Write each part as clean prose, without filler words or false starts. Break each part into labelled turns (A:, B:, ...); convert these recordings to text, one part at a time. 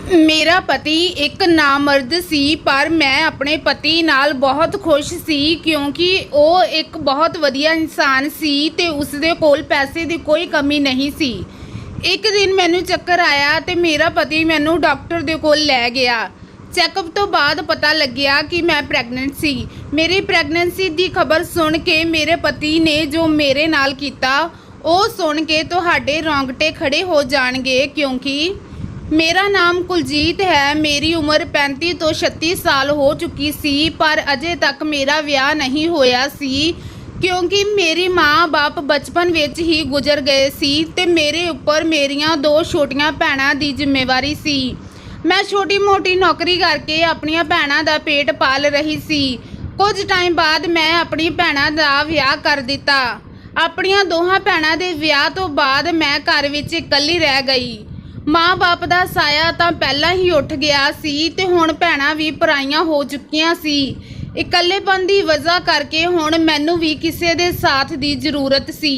A: मेरा पति एक नामर्द सी पर मैं अपने पति नाल बहुत खुश सी क्योंकि वो एक बहुत वधिया इंसान सी ते उसदे कोल पैसे दी कोई कमी नहीं सी। एक दिन मैनू चक्कर आया ते मेरा पति मैनू डॉक्टर दे कोल लै गया। चैकअप तो बाद पता लग्या कि मैं प्रैगनेंट सी। मेरी प्रैगनेंसी दी खबर सुन के मेरे पति ने जो मेरे नाल कीता वो सुन के तुहाडे रोंगटे खड़े हो जाणगे क्योंकि मेरा नाम कुलजीत है। मेरी उम्र 35 तो 36 साल हो चुकी सी पर अजे तक मेरा विआह नहीं होया सी क्योंकि मेरी माँ बाप बचपन विच ही गुजर गए सी ते मेरे उपर मेरियां 2 छोटियां भैणां दी जिम्मेवारी सी। मैं छोटी मोटी नौकरी करके अपनियां भैणां दा पेट पाल रही सी। कुछ टाइम बाद मैं अपनी भैणां दा विआह कर दिता। अपनियां दोहां भैणां दे विआह तो बाद मैं घर विच इकल्ली रह गई। माँ बाप का साया तो पहला ही उठ गया सी ते हुण भैणां भी पराइयां हो चुकियां सी। इकल्लेपन की वजह करके हुण मैनू भी किसी दे साथ की जरूरत सी।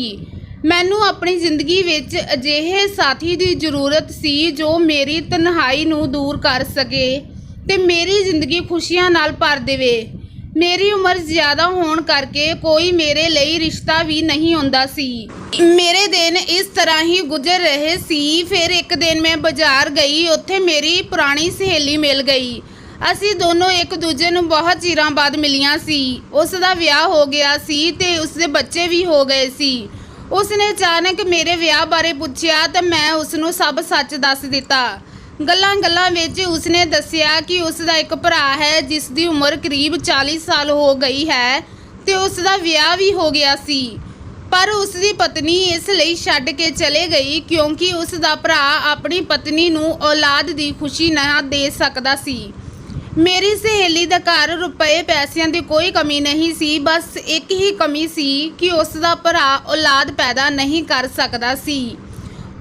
A: मैनू अपनी जिंदगी विच अजिहे साथी की जरूरत सी जो मेरी तन्हाई नू दूर कर सके ते मेरी जिंदगी खुशियां नाल भर देवे। मेरी उम्र ज़्यादा होने करके कोई मेरे लिए रिश्ता भी नहीं होंदा सी। मेरे दिन इस तरह ही गुजर रहे सी। फिर एक दिन मैं बाजार गई, उत्थे मेरी पुरानी सहेली मिल गई। असी दोनों एक दूजे नू बहुत चिरां बाद मिलियां सी। उसदा विआह हो गया सी ते उसदे बच्चे भी हो गए सी। उसने अचानक मेरे विआह बारे पुछया तो मैं उसनू सब सच दस दिता। गल्लां गल्लां विच उसने दस्सिया कि उसदा एक भरा है जिसदी उम्र करीब 40 साल हो गई है ते उसदा विआह भी हो गया सी पर उसदी पत्नी इसलिए छड्ड के चले गई क्योंकि उसदा भरा अपनी पत्नी नू औलाद दी खुशी ना दे सकदा सी। मेरी सहेली दा घर रुपए पैसिਆਂ दी कोई कमी नहीं सी, बस एक ही कमी सी कि उसदा भरा औलाद पैदा नहीं कर सकदा सी।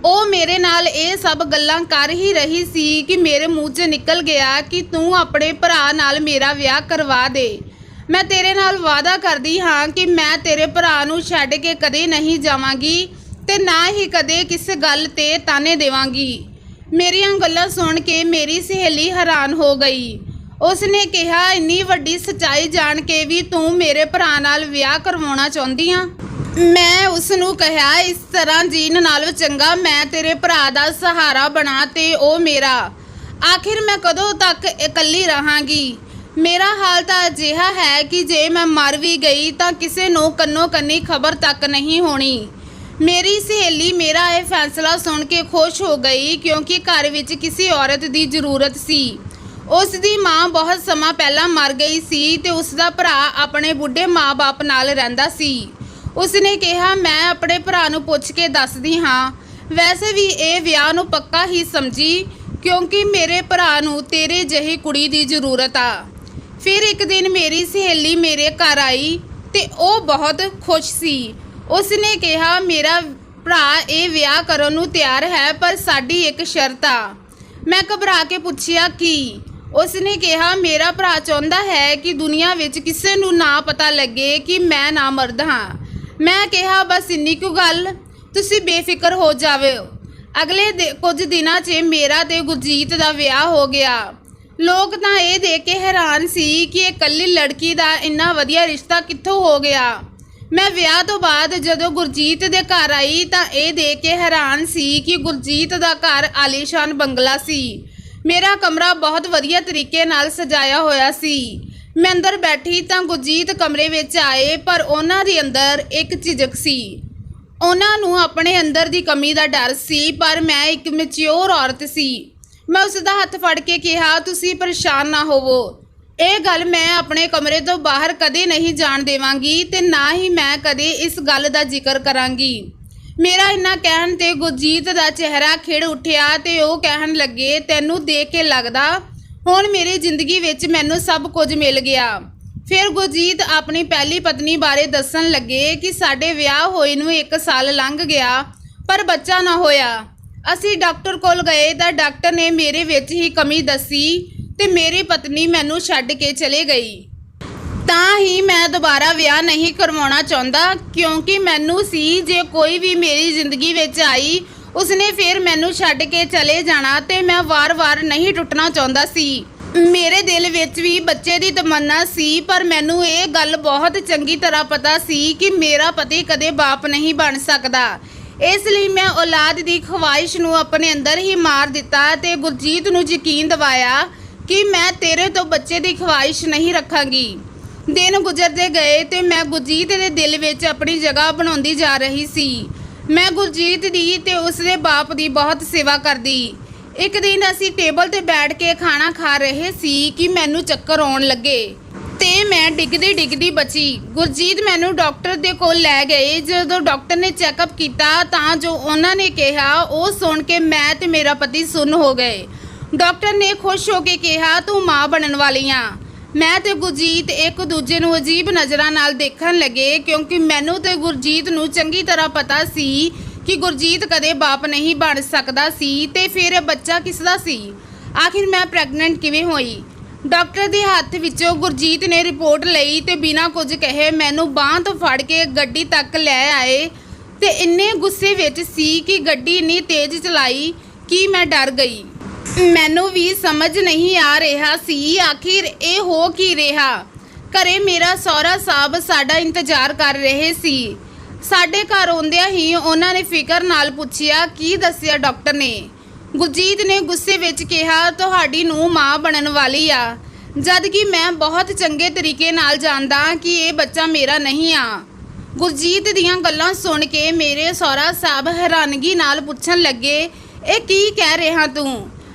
A: ओ मेरे नाल ये सब गल्लां कर ही रही सी कि मेरे मुँह च निकल गया कि तू अपने भरा नाल मेरा विआह करवा दे। मैं तेरे नाल वादा करदी हाँ कि मैं तेरे भरा नू छड्ड के कदे नहीं जावांगी ते ना ही कदे किस गल ते ताने देवांगी। मेरियां गल्लां सुन के मेरी सहेली हैरान हो गई। उसने कहा, इन्नी वड्डी सच्चाई जान के भी तू मेरे भरा नाल विआह करवाउणा चाहुंदी आ? मैं उसनू कहा, इस तरह जीन नालों चंगा मैं तेरे भरा दा सहारा बना ते ओ मेरा। आखिर मैं कदों तक इकल्ली रहांगी? मेरा हाल तो अजिहा है कि जे मैं मर भी गई तो किसी नू कन्नो कन्नी खबर तक नहीं होनी। मेरी सहेली मेरा यह फैसला सुन के खुश हो गई क्योंकि घर विच किसी औरत की जरूरत सी। उसदी माँ बहुत समा पहला मर गई सी ते उसदा भरा अपने बुढ़े माँ बाप नाल रहिंदा सी। उसने कहा, मैं अपने भरा नू पुछ के दसदी हाँ। वैसे भी ये विआह नू पक्का ही समझी क्योंकि मेरे भरा नू तेरे जही कुड़ी दी जरूरत आ। फिर एक दिन मेरी सहेली मेरे घर आई ते ओ बहुत खुश सी। उसने कहा, मेरा भरा ये विआह करन नू तैयार है पर साडी एक शर्त आ। मैं घबरा के पुछया की? उसने कहा, मेरा भरा चाहुंदा है कि दुनिया विच किसी नू ना पता लगे कि मैं ना मर्द हाँ। मैं कहा, बस इन्नी क्यों गल, तुसी बेफिक्र हो जावे। अगले कुछ दिनों च मेरा ते गुरजीत का विआह हो गया। लोग तो ये देख के हैरान सी कि एक कल्ली लड़की का इन्ना वधिया रिश्ता कित्थों हो गया। मैं विआह तो बाद जदों गुरजीत दे घर आई तो ये देख के हैरान सी कि गुरजीत का घर आलीशान बंगला सी। मेरा कमरा बहुत वधिया तरीके नाल सजाया होया सी। मैं अंदर बैठी तो गुरजीत कमरे विच आए पर उन्हां दे अंदर एक झिझक सी। उन्हां नूं अपने अंदर दी कमी दा डर सी पर मैं एक मैच्योर औरत सी। मैं उसदा हथ फड़ के कहा, तुसी परेशान ना होवो, ये गल मैं अपने कमरे तो बाहर कदे नहीं जान देवांगी ते ना ही मैं कदे इस गल दा जिक्र करांगी। मेरा इन्ना कहण ते गुरजीत दा चेहरा खिड़ उठिया ते ओह कहण लगे, तैनू देख के लगदा हुण मेरी जिंदगी विच मैनू सब कुछ मिल गया। फिर गुरजीत अपनी पहली पत्नी बारे दसन लगे कि साडे विआह होए नूं 1 साल लंघ गया पर बच्चा ना होया। असी डॉक्टर कोल गए तो डॉक्टर ने मेरे विच ही कमी दसी ते मेरी पत्नी मैनू छड्ड के चले गई। तां ही मैं दोबारा विआह नहीं करवाउणा चाहुंदा क्योंकि मैनू सी जे कोई भी मेरी जिंदगी विच आई ਉਸਨੇ ਫਿਰ ਮੈਨੂੰ ਛੱਡ ਕੇ ਚਲੇ ਜਾਣਾ ਤੇ ਮੈਂ ਵਾਰ-ਵਾਰ ਨਹੀਂ ਟੁੱਟਣਾ ਚਾਹੁੰਦਾ ਸੀ। ਮੇਰੇ ਦਿਲ ਵਿੱਚ ਵੀ ਬੱਚੇ ਦੀ ਤਮੰਨਾ ਸੀ, ਪਰ ਮੈਨੂੰ ਇਹ ਗੱਲ ਬਹੁਤ ਚੰਗੀ ਤਰ੍ਹਾਂ ਪਤਾ ਸੀ ਕਿ ਮੇਰਾ ਪਤੀ ਕਦੇ ਬਾਪ ਨਹੀਂ ਬਣ ਸਕਦਾ। ਇਸ ਲਈ ਮੈਂ ਔਲਾਦ ਦੀ ਖਵਾਇਸ਼ ਨੂੰ ਆਪਣੇ ਅੰਦਰ ਹੀ ਮਾਰ ਦਿੱਤਾ ਤੇ ਗੁਰਜੀਤ ਨੂੰ ਯਕੀਨ ਦਿਵਾਇਆ ਕਿ ਮੈਂ ਤੇਰੇ ਤੋਂ ਬੱਚੇ ਦੀ ਖਵਾਇਸ਼ ਨਹੀਂ ਰੱਖਾਂਗੀ। ਦਿਨ ਗੁਜ਼ਰਦੇ ਗਏ ਤੇ ਮੈਂ ਗੁਰਜੀਤ ਦੇ ਦਿਲ ਵਿੱਚ ਆਪਣੀ ਜਗ੍ਹਾ ਬਣਾਉਂਦੀ ਜਾ ਰਹੀ ਸੀ। ਮੈਂ ਗੁਰਜੀਤ ਦੀ ਤੇ ਉਸਦੇ ਬਾਪ ਦੀ ਬਹੁਤ ਸੇਵਾ ਕਰਦੀ। ਇੱਕ ਦਿਨ ਅਸੀਂ ਟੇਬਲ ਤੇ ਬੈਠ ਕੇ ਖਾਣਾ ਖਾ ਰਹੇ ਸੀ ਕਿ ਮੈਨੂੰ ਚੱਕਰ ਆਉਣ ਲੱਗੇ ਤੇ ਮੈਂ ਡਿੱਗਦੀ ਬਚੀ। ਗੁਰਜੀਤ ਮੈਨੂੰ ਡਾਕਟਰ ਦੇ ਕੋਲ ਲੈ ਗਏ। ਜਦੋਂ ਡਾਕਟਰ ਨੇ ਚੈੱਕਅਪ ਕੀਤਾ ਤਾਂ ਜੋ ਉਹਨਾਂ ਨੇ ਕਿਹਾ ਉਹ ਸੁਣ ਕੇ ਮੈਂ ਤੇ ਮੇਰਾ ਪਤੀ ਸੁੰਨ ਹੋ ਗਏ। ਡਾਕਟਰ ਨੇ ਖੁਸ਼ ਹੋ ਕੇ ਕਿਹਾ, ਤੂੰ ਮਾਂ ਬਣਨ ਵਾਲੀ ਆ। ਮੈਂ ਤੇ ਗੁਰਜੀਤ ਇੱਕ ਦੂਜੇ ਨੂੰ ਅਜੀਬ ਨਜ਼ਰਾਂ ਨਾਲ ਦੇਖਣ ਲੱਗੇ ਕਿਉਂਕਿ ਮੈਨੂੰ ਤੇ ਗੁਰਜੀਤ ਨੂੰ ਚੰਗੀ ਤਰ੍ਹਾਂ ਪਤਾ ਸੀ ਕਿ ਗੁਰਜੀਤ ਕਦੇ ਬਾਪ ਨਹੀਂ ਬਣ ਸਕਦਾ ਸੀ ਤੇ ਫਿਰ ਇਹ ਬੱਚਾ ਕਿਸ ਦਾ ਸੀ। ਆਖਿਰ ਮੈਂ ਪ੍ਰੈਗਨੈਂਟ ਕਿਵੇਂ ਹੋਈ? ਡਾਕਟਰ ਦੇ ਹੱਥ ਵਿੱਚੋਂ ਗੁਰਜੀਤ ਨੇ ਰਿਪੋਰਟ ਲਈ ਤੇ ਬਿਨਾਂ ਕੁਝ ਕਹੇ ਮੈਨੂੰ ਬਾਂਹ ਤੋਂ ਫੜ ਕੇ ਗੱਡੀ ਤੱਕ ਲੈ ਆਏ ਤੇ ਇੰਨੇ ਗੁੱਸੇ ਵਿੱਚ ਸੀ ਕਿ ਗੱਡੀ ਇੰਨੀ ਤੇਜ਼ ਚਲਾਈ ਕਿ ਮੈਂ ਡਰ ਗਈ। ਮੈਨੂੰ ਵੀ ਸਮਝ ਨਹੀਂ ਆ ਰਿਹਾ ਸੀ ਆਖਿਰ ਇਹ ਹੋ ਕੀ ਰਿਹਾ। ਘਰੇ ਮੇਰਾ ਸਹੁਰਾ ਸਾਹਿਬ ਸਾਡਾ ਇੰਤਜ਼ਾਰ ਕਰ ਰਹੇ ਸੀ। ਸਾਡੇ ਘਰ ਆਉਂਦਿਆਂ ਹੀ ਉਹਨਾਂ ਨੇ ਫਿਕਰ ਨਾਲ ਪੁੱਛਿਆ, ਕੀ ਦੱਸਿਆ ਡਾਕਟਰ ਨੇ? ਗੁਰਜੀਤ ਨੇ ਗੁੱਸੇ ਵਿੱਚ ਕਿਹਾ, ਤੁਹਾਡੀ ਨੂੰਹ ਮਾਂ ਬਣਨ ਵਾਲੀ ਆ, ਜਦ ਕਿ ਮੈਂ ਬਹੁਤ ਚੰਗੇ ਤਰੀਕੇ ਨਾਲ ਜਾਣਦਾ ਕਿ ਇਹ ਬੱਚਾ ਮੇਰਾ ਨਹੀਂ ਆ। ਗੁਰਜੀਤ ਦੀਆਂ ਗੱਲਾਂ ਸੁਣ ਕੇ ਮੇਰੇ ਸਹੁਰਾ ਸਾਹਿਬ ਹੈਰਾਨਗੀ ਨਾਲ ਪੁੱਛਣ ਲੱਗੇ, ਇਹ ਕੀ ਕਹਿ ਰਿਹਾ ਤੂੰ?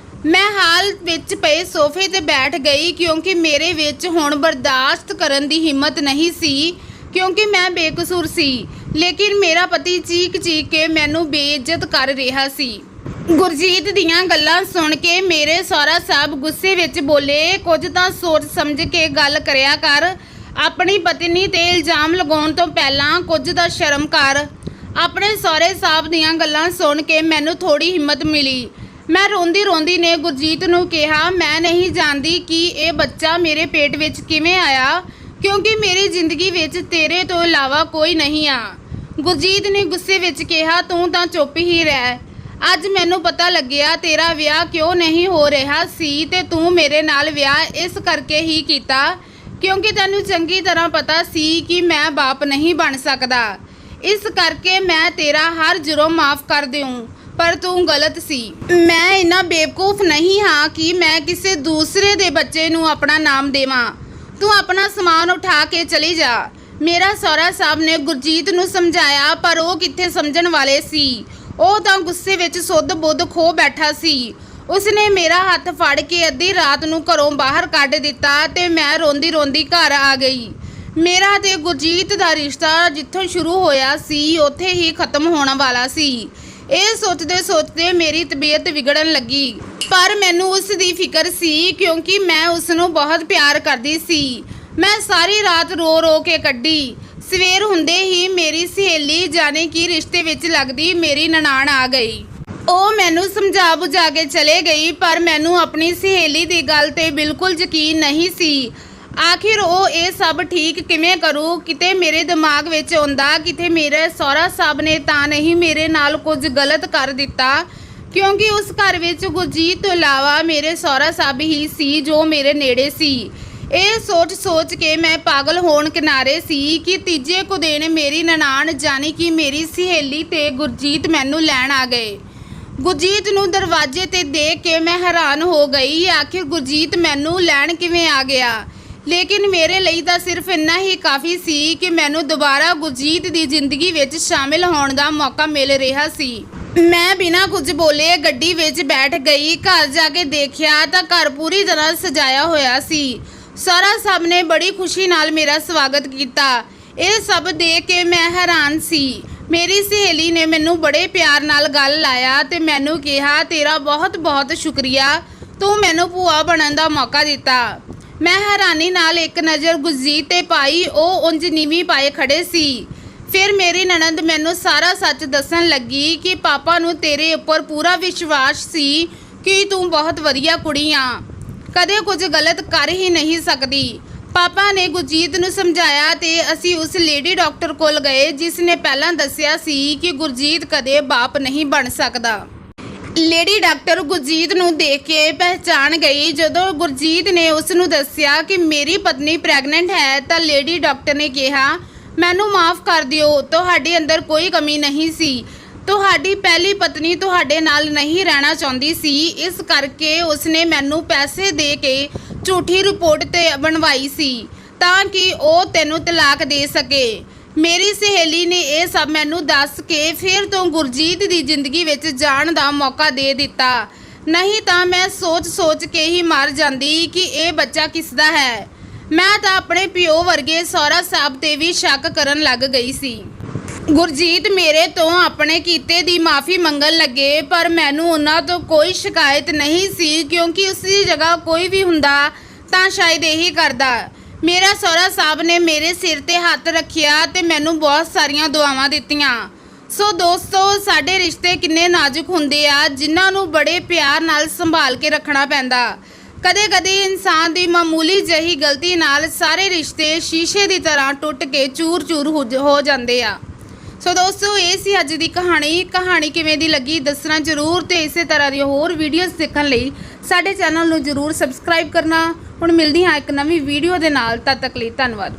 A: ਮੈਂ ਹਾਲ ਵਿੱਚ ਪਏ ਸੋਫੇ ਤੇ ਬੈਠ ਗਈ ਕਿਉਂਕਿ ਮੇਰੇ ਵਿੱਚ ਹੁਣ ਬਰਦਾਸ਼ਤ ਕਰਨ ਦੀ ਹਿੰਮਤ ਨਹੀਂ ਸੀ ਕਿਉਂਕਿ ਮੈਂ ਬੇਕਸੂਰ ਸੀ, ਲੇਕਿਨ ਮੇਰਾ ਪਤੀ ਚੀਕ ਕੇ ਮੈਨੂੰ ਬੇਇੱਜ਼ਤ ਕਰ ਰਿਹਾ ਸੀ। ਗੁਰਜੀਤ ਦੀਆਂ ਗੱਲਾਂ ਸੁਣ ਕੇ ਮੇਰੇ ਸਹੁਰਾ ਸਾਹਿਬ ਗੁੱਸੇ ਵਿੱਚ ਬੋਲੇ, ਕੁਝ ਤਾਂ ਸੋਚ ਸਮਝ ਕੇ ਗੱਲ ਕਰਿਆ ਕਰ। ਆਪਣੀ ਪਤਨੀ ਤੇ ਇਲਜ਼ਾਮ ਲਗਾਉਣ ਤੋਂ ਪਹਿਲਾਂ ਕੁਝ ਤਾਂ ਸ਼ਰਮ ਕਰ। ਆਪਣੇ ਸਹੁਰੇ ਸਾਹਿਬ ਦੀਆਂ ਗੱਲਾਂ ਸੁਣ ਕੇ ਮੈਨੂੰ ਥੋੜੀ ਹਿੰਮਤ ਮਿਲੀ। ਮੈਂ ਰੋਂਦੀ ਨੇ ਗੁਰਜੀਤ ਨੂੰ ਕਿਹਾ, ਮੈਂ ਨਹੀਂ ਜਾਣਦੀ ਕਿ ਇਹ ਬੱਚਾ ਮੇਰੇ ਪੇਟ ਵਿੱਚ ਕਿਵੇਂ ਆਇਆ ਕਿਉਂਕਿ ਮੇਰੀ ਜ਼ਿੰਦਗੀ ਵਿੱਚ ਤੇਰੇ ਤੋਂ ਇਲਾਵਾ ਕੋਈ ਨਹੀਂ ਆ। ਗੁਰਜੀਤ ਨੇ ਗੁੱਸੇ ਵਿੱਚ ਕਿਹਾ, ਤੂੰ ਤਾਂ ਚੁੱਪ ਹੀ ਰਹਿ। ਅੱਜ ਮੈਨੂੰ ਪਤਾ ਲੱਗਿਆ ਤੇਰਾ ਵਿਆਹ ਕਿਉਂ ਨਹੀਂ ਹੋ ਰਿਹਾ ਸੀ ਤੇ ਤੂੰ ਮੇਰੇ ਨਾਲ ਵਿਆਹ ਇਸ ਕਰਕੇ ਹੀ ਕੀਤਾ ਕਿਉਂਕਿ ਤੈਨੂੰ ਚੰਗੀ ਤਰ੍ਹਾਂ ਪਤਾ ਸੀ ਕਿ ਮੈਂ ਬਾਪ ਨਹੀਂ ਬਣ ਸਕਦਾ। ਇਸ ਕਰਕੇ ਮੈਂ ਤੇਰਾ ਹਰ ਜੁਰਮ ਮਾਫ ਕਰ ਦਿਉਂ, ਪਰ ਤੂੰ ਗਲਤ ਸੀ। ਮੈਂ ਇੰਨਾ ਬੇਵਕੂਫ ਨਹੀਂ ਹਾਂ ਕਿ ਮੈਂ ਕਿਸੇ ਦੂਸਰੇ ਦੇ ਬੱਚੇ ਨੂੰ ਆਪਣਾ ਨਾਮ ਦੇਵਾਂ। ਤੂੰ ਆਪਣਾ ਸਮਾਨ ਉਠਾ ਕੇ ਚਲੀ ਜਾ। ਮੇਰਾ ਸਹੁਰਾ ਸਾਹਿਬ ਨੇ ਗੁਰਜੀਤ ਨੂੰ ਸਮਝਾਇਆ ਪਰ ਉਹ ਕਿੱਥੇ ਸਮਝਣ ਵਾਲੇ ਸੀ। ਉਹ ਤਾਂ ਗੁੱਸੇ ਵਿੱਚ ਸੁੱਧ ਬੁੱਧ ਖੋ ਬੈਠਾ ਸੀ। ਉਸਨੇ ਮੇਰਾ ਹੱਥ ਫੜ ਕੇ ਅੱਧੀ ਰਾਤ ਨੂੰ ਘਰੋਂ ਬਾਹਰ ਕੱਢ ਦਿੱਤਾ ਤੇ ਮੈਂ ਰੋਂਦੀ ਘਰ ਆ ਗਈ। ਮੇਰਾ ਤੇ ਗੁਰਜੀਤ ਦਾ ਰਿਸ਼ਤਾ ਜਿੱਥੋਂ ਸ਼ੁਰੂ ਹੋਇਆ ਸੀ ਉੱਥੇ ਹੀ ਖਤਮ ਹੋਣ ਵਾਲਾ ਸੀ। ਇਹ ਸੋਚਦੇ ਮੇਰੀ ਤਬੀਅਤ ਵਿਗੜਨ ਲੱਗੀ, ਪਰ ਮੈਨੂੰ ਉਸ ਦੀ ਫਿਕਰ ਸੀ ਕਿਉਂਕਿ ਮੈਂ ਉਸ ਨੂੰ ਬਹੁਤ ਪਿਆਰ ਕਰਦੀ ਸੀ। ਮੈਂ ਸਾਰੀ ਰਾਤ ਰੋ ਕੇ ਕੱਢੀ। ਸਵੇਰ ਹੁੰਦੇ ਹੀ ਮੇਰੀ ਸਹੇਲੀ ਜਾਣੇ ਕਿ ਰਿਸ਼ਤੇ ਵਿੱਚ ਲੱਗਦੀ ਮੇਰੀ ਨਨਾਣ ਆ ਗਈ। ਉਹ ਮੈਨੂੰ ਸਮਝਾ ਬੁਝਾ ਕੇ ਚਲੇ ਗਈ, ਪਰ ਮੈਨੂੰ ਆਪਣੀ ਸਹੇਲੀ ਦੀ ਗੱਲ ਤੇ ਬਿਲਕੁਲ ਯਕੀਨ ਨਹੀਂ ਸੀ। ਆਖਿਰ ਉਹ ਇਹ ਸਭ ਠੀਕ ਕਿਵੇਂ ਕਰੂ? ਕਿਤੇ ਮੇਰੇ ਦਿਮਾਗ ਵਿੱਚ ਆਉਂਦਾ ਕਿਤੇ ਮੇਰੇ ਸਹੁਰਾ ਸਾਹਿਬ ਨੇ ਤਾਂ ਨਹੀਂ ਮੇਰੇ ਨਾਲ ਕੁਝ ਗਲਤ ਕਰ ਦਿੱਤਾ ਕਿਉਂਕਿ ਉਸ ਘਰ ਵਿੱਚ ਗੁਰਜੀਤ ਤੋਂ ਇਲਾਵਾ ਮੇਰੇ ਸਹੁਰਾ ਸਾਹਿਬ ਹੀ ਸੀ ਜੋ ਮੇਰੇ ਨੇੜੇ ਸੀ। ਇਹ ਸੋਚ ਕੇ ਮੈਂ ਪਾਗਲ ਹੋਣ ਕਿਨਾਰੇ ਸੀ ਕਿ ਤੀਜੇ ਕੁ ਦਿਨ ਮੇਰੀ ਨਨਾਣ ਜਾਣੀ ਕਿ ਮੇਰੀ ਸਹੇਲੀ ਤੇ ਗੁਰਜੀਤ ਮੈਨੂੰ ਲੈਣ ਆ ਗਏ। ਗੁਰਜੀਤ ਨੂੰ ਦਰਵਾਜ਼ੇ ਤੇ ਦੇਖ ਕੇ ਮੈਂ ਹੈਰਾਨ ਹੋ ਗਈ। ਆਖਿਰ ਗੁਰਜੀਤ ਮੈਨੂੰ ਲੈਣ ਕਿਵੇਂ ਆ ਗਿਆ? ਲੇਕਿਨ ਮੇਰੇ ਲਈ ਤਾਂ ਸਿਰਫ ਇੰਨਾ ਹੀ ਕਾਫੀ ਸੀ ਕਿ ਮੈਨੂੰ ਦੁਬਾਰਾ ਗੁਰਜੀਤ ਦੀ ਜ਼ਿੰਦਗੀ ਵਿੱਚ ਸ਼ਾਮਿਲ ਹੋਣ ਦਾ ਮੌਕਾ ਮਿਲ ਰਿਹਾ ਸੀ। ਮੈਂ ਬਿਨਾਂ ਕੁਝ ਬੋਲੇ ਗੱਡੀ ਵਿੱਚ ਬੈਠ ਗਈ। ਘਰ ਜਾ ਕੇ ਦੇਖਿਆ ਤਾਂ ਘਰ ਪੂਰੀ ਤਰ੍ਹਾਂ ਸਜਾਇਆ ਹੋਇਆ ਸੀ। ਸਹੁਰਾ ਸਾਹਿਬ ਨੇ ਬੜੀ ਖੁਸ਼ੀ ਨਾਲ ਮੇਰਾ ਸਵਾਗਤ ਕੀਤਾ। ਇਹ ਸਭ ਦੇਖ ਕੇ ਮੈਂ ਹੈਰਾਨ ਸੀ। ਮੇਰੀ ਸਹੇਲੀ ਨੇ ਮੈਨੂੰ ਬੜੇ ਪਿਆਰ ਨਾਲ ਗੱਲ ਲਾਇਆ ਤੇ ਮੈਨੂੰ ਕਿਹਾ, ਤੇਰਾ ਬਹੁਤ ਸ਼ੁਕਰੀਆ, ਤੂੰ ਮੈਨੂੰ ਭੂਆ ਬਣਨ ਦਾ ਮੌਕਾ ਦਿੱਤਾ। ਮੈਂ ਹੈਰਾਨੀ ਨਾਲ ਇੱਕ ਨਜ਼ਰ ਗੁਰਜੀਤ ਤੇ ਪਾਈ। ਉਹ ਉਂਝ ਨੀਵੀਂ ਪਾਏ ਖੜੇ ਸੀ। ਫਿਰ ਮੇਰੀ ਨਣਦ ਮੈਨੂੰ ਸਾਰਾ ਸੱਚ ਦੱਸਣ ਲੱਗੀ ਕਿ ਪਾਪਾ ਨੂੰ ਤੇਰੇ ਉੱਪਰ ਪੂਰਾ ਵਿਸ਼ਵਾਸ ਸੀ ਕਿ ਤੂੰ ਬਹੁਤ ਵਧੀਆ ਕੁੜੀ ਆ, ਕਦੇ ਕੁਝ ਗਲਤ ਕਰ ਹੀ ਨਹੀਂ ਸਕਦੀ। ਪਾਪਾ ਨੇ ਗੁਰਜੀਤ ਨੂੰ ਸਮਝਾਇਆ ਤੇ ਅਸੀਂ ਉਸ ਲੇਡੀ ਡਾਕਟਰ ਕੋਲ ਗਏ ਜਿਸ ਨੇ ਪਹਿਲਾਂ ਦੱਸਿਆ ਸੀ ਕਿ ਗੁਰਜੀਤ ਕਦੇ ਬਾਪ ਨਹੀਂ ਬਣ ਸਕਦਾ। ਲੇਡੀ ਡਾਕਟਰ ਗੁਰਜੀਤ ਨੂੰ ਦੇਖ ਕੇ ਪਹਿਚਾਨ ਗਈ। ਜਦੋਂ ਗੁਰਜੀਤ ਨੇ ਉਸ ਨੂੰ ਦੱਸਿਆ ਕਿ ਮੇਰੀ ਪਤਨੀ ਪ੍ਰੈਗਨੈਂਟ ਹੈ ਤਾਂ ਲੇਡੀ ਡਾਕਟਰ ਨੇ ਕਿਹਾ, ਮੈਨੂੰ ਮਾਫ ਕਰ ਦਿਓ, ਤੁਹਾਡੇ ਅੰਦਰ ਕੋਈ ਕਮੀ ਨਹੀਂ ਸੀ। ਤੁਹਾਡੀ ਪਹਿਲੀ ਪਤਨੀ ਤੁਹਾਡੇ ਨਾਲ ਨਹੀਂ ਰਹਿਣਾ ਚਾਹੁੰਦੀ ਸੀ, ਇਸ ਕਰਕੇ ਉਸਨੇ ਮੈਨੂੰ ਪੈਸੇ ਦੇ ਕੇ ਝੂਠੀ ਰਿਪੋਰਟ ਤੇ ਬਣਵਾਈ ਸੀ ਤਾਂ ਕਿ ਉਹ ਤੈਨੂੰ ਤਲਾਕ ਦੇ ਸਕੇ। ਮੇਰੀ ਸਹੇਲੀ ਨੇ ਇਹ ਸਭ ਮੈਨੂੰ ਦੱਸ ਕੇ ਫਿਰ ਤੋਂ ਗੁਰਜੀਤ ਦੀ ਜ਼ਿੰਦਗੀ ਵਿੱਚ ਜਾਣ ਦਾ ਮੌਕਾ ਦੇ ਦਿੱਤਾ, ਨਹੀਂ ਤਾਂ ਮੈਂ ਸੋਚ ਕੇ ਹੀ ਮਰ ਜਾਂਦੀ ਕਿ ਇਹ ਬੱਚਾ ਕਿਸ ਦਾ ਹੈ। ਮੈਂ ਤਾਂ ਆਪਣੇ ਪਿਓ ਵਰਗੇ ਸਹੁਰਾ ਸਾਹਿਬ ਤੇ ਵੀ ਸ਼ੱਕ ਕਰਨ ਲੱਗ ਗਈ ਸੀ। ਗੁਰਜੀਤ ਮੇਰੇ ਤੋਂ ਆਪਣੇ ਕੀਤੇ ਦੀ ਮਾਫੀ ਮੰਗਣ ਲੱਗੇ ਪਰ ਮੈਨੂੰ ਉਹਨਾਂ ਤੋਂ ਕੋਈ ਸ਼ਿਕਾਇਤ ਨਹੀਂ ਸੀ ਕਿਉਂਕਿ ਉਸ ਦੀ ਜਗ੍ਹਾ ਕੋਈ ਵੀ ਹੁੰਦਾ ਤਾਂ ਸ਼ਾਇਦ ਇਹੀ ਕਰਦਾ। ਮੇਰਾ ਸਹੁਰਾ ਸਾਹਿਬ ਨੇ ਮੇਰੇ ਸਿਰ ਤੇ ਹੱਥ ਰੱਖਿਆ ਤੇ ਮੈਨੂੰ ਬਹੁਤ ਸਾਰੀਆਂ ਦੁਆਵਾਂ ਦਿੱਤੀਆਂ। ਸੋ ਦੋਸਤੋ, ਸਾਡੇ ਰਿਸ਼ਤੇ ਕਿੰਨੇ ਨਾਜ਼ੁਕ ਹੁੰਦੇ ਆ ਜਿਨ੍ਹਾਂ ਨੂੰ ਬੜੇ ਪਿਆਰ ਨਾਲ ਸੰਭਾਲ ਕੇ ਰੱਖਣਾ ਪੈਂਦਾ। ਕਦੇ-ਕਦੇ ਇਨਸਾਨ ਦੀ ਮਾਮੂਲੀ ਜਿਹੀ ਗਲਤੀ ਨਾਲ ਸਾਰੇ ਰਿਸ਼ਤੇ ਸ਼ੀਸ਼ੇ ਦੀ ਤਰ੍ਹਾਂ ਟੁੱਟ ਕੇ ਚੂਰ-ਚੂਰ ਹੋ ਜਾਂਦੇ ਆ। ਸੋ ਦੋਸਤੋ, ਇਹ ਸੀ ਅੱਜ ਦੀ ਕਹਾਣੀ ਕਿਵੇਂ ਦੀ ਲੱਗੀ ਦੱਸਣਾ ਜ਼ਰੂਰ ਤੇ ਇਸੇ ਤਰ੍ਹਾਂ ਦੀਆਂ ਹੋਰ ਵੀਡੀਓਜ਼ ਦੇਖਣ ਲਈ ਸਾਡੇ ਚੈਨਲ ਨੂੰ ਜ਼ਰੂਰ ਸਬਸਕ੍ਰਾਈਬ ਕਰਨਾ। ਹੁਣ ਮਿਲਦੀ ਹਾਂ ਇੱਕ ਨਵੀਂ ਵੀਡੀਓ ਦੇ ਨਾਲ, ਤਦ ਤੱਕ ਲਈ ਧੰਨਵਾਦ।